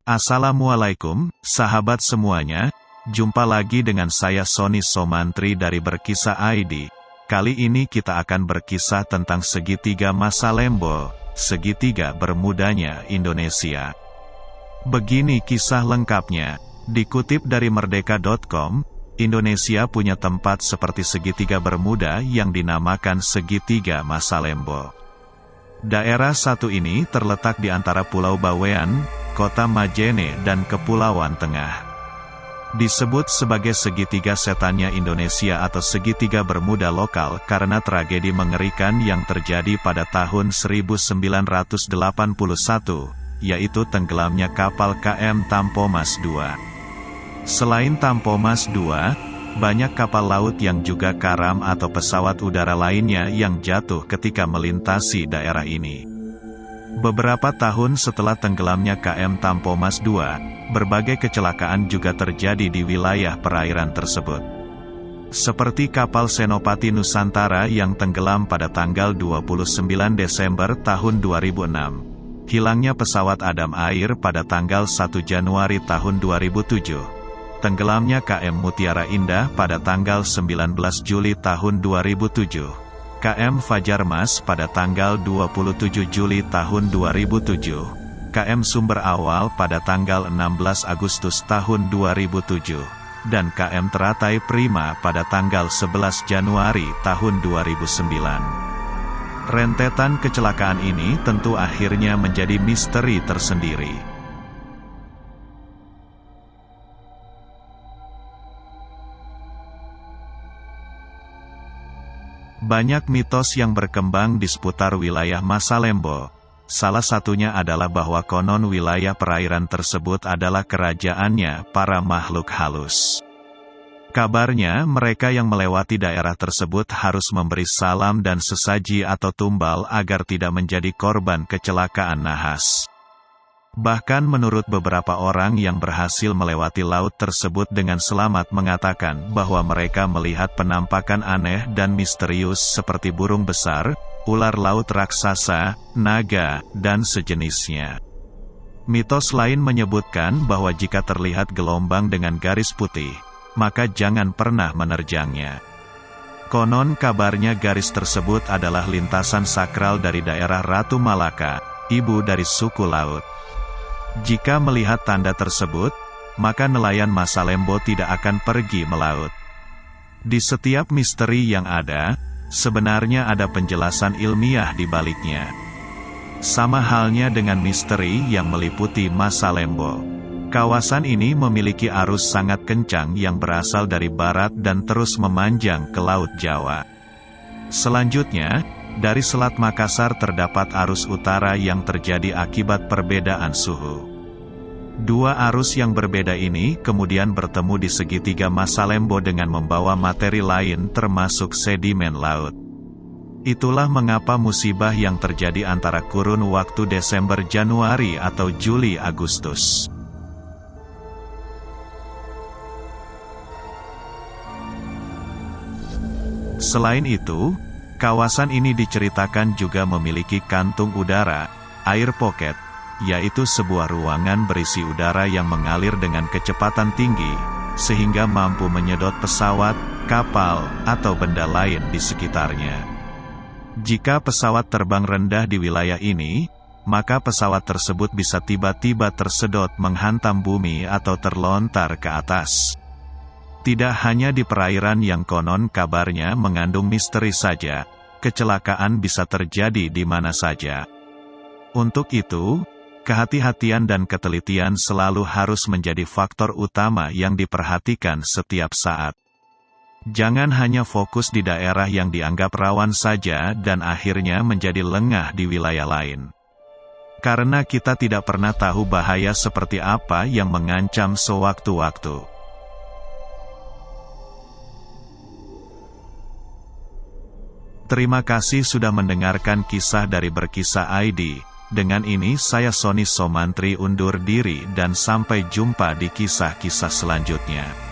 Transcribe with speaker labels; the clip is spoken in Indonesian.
Speaker 1: Assalamualaikum, sahabat semuanya. Jumpa lagi dengan saya Sony Somantri dari Berkisah ID. Kali ini kita akan berkisah tentang segitiga masa Lembo, segitiga bermudanya Indonesia. Begini kisah lengkapnya. Dikutip dari merdeka.com, Indonesia punya tempat seperti segitiga bermuda yang dinamakan segitiga masa Lembo. Daerah satu ini terletak di antara Pulau Bawean, Kota Majene dan Kepulauan Tengah. Disebut sebagai segitiga setannya Indonesia atau segitiga bermuda lokal karena tragedi mengerikan yang terjadi pada tahun 1981, yaitu tenggelamnya kapal KM Tampomas II. Selain Tampomas II, banyak kapal laut yang juga karam atau pesawat udara lainnya yang jatuh ketika melintasi daerah ini. Beberapa tahun setelah tenggelamnya KM Tampomas II, berbagai kecelakaan juga terjadi di wilayah perairan tersebut. Seperti kapal Senopati Nusantara yang tenggelam pada tanggal 29 Desember tahun 2006. Hilangnya pesawat Adam Air pada tanggal 1 Januari tahun 2007. Tenggelamnya KM Mutiara Indah pada tanggal 19 Juli tahun 2007. KM Fajar Mas pada tanggal 27 Juli tahun 2007. KM Sumber Awal pada tanggal 16 Agustus tahun 2007. Dan KM Teratai Prima pada tanggal 11 Januari tahun 2009. Rentetan kecelakaan ini tentu akhirnya menjadi misteri tersendiri. Banyak mitos yang berkembang di seputar wilayah masa Lembo. Salah satunya adalah bahwa konon wilayah perairan tersebut adalah kerajaannya para makhluk halus. Kabarnya mereka yang melewati daerah tersebut harus memberi salam dan sesaji atau tumbal agar tidak menjadi korban kecelakaan nahas. Bahkan menurut beberapa orang yang berhasil melewati laut tersebut dengan selamat mengatakan bahwa mereka melihat penampakan aneh dan misterius seperti burung besar, ular laut raksasa, naga, dan sejenisnya. Mitos lain menyebutkan bahwa jika terlihat gelombang dengan garis putih, maka jangan pernah menerjangnya. Konon kabarnya garis tersebut adalah lintasan sakral dari daerah Ratu Malaka, ibu dari suku laut. Jika melihat tanda tersebut, maka nelayan masa Lembo tidak akan pergi melaut. Di setiap misteri yang ada, sebenarnya ada penjelasan ilmiah di baliknya. Sama halnya dengan misteri yang meliputi masa Lembo. Kawasan ini memiliki arus sangat kencang yang berasal dari barat dan terus memanjang ke Laut Jawa. Selanjutnya, dari Selat Makassar terdapat arus utara yang terjadi akibat perbedaan suhu. Dua arus yang berbeda ini kemudian bertemu di segitiga masa Lembo dengan membawa materi lain termasuk sedimen laut. Itulah mengapa musibah yang terjadi antara kurun waktu Desember Januari atau Juli Agustus. Selain itu, kawasan ini diceritakan juga memiliki kantung udara, air pocket, yaitu sebuah ruangan berisi udara yang mengalir dengan kecepatan tinggi, sehingga mampu menyedot pesawat, kapal, atau benda lain di sekitarnya. Jika pesawat terbang rendah di wilayah ini, maka pesawat tersebut bisa tiba-tiba tersedot menghantam bumi atau terlontar ke atas. Tidak hanya di perairan yang konon kabarnya mengandung misteri saja, kecelakaan bisa terjadi di mana saja. Untuk itu, kehati-hatian dan ketelitian selalu harus menjadi faktor utama yang diperhatikan setiap saat. Jangan hanya fokus di daerah yang dianggap rawan saja dan akhirnya menjadi lengah di wilayah lain. Karena kita tidak pernah tahu bahaya seperti apa yang mengancam sewaktu-waktu. Terima kasih sudah mendengarkan kisah dari Berkisah ID. Dengan ini saya Sony Somantri undur diri dan sampai jumpa di kisah-kisah selanjutnya.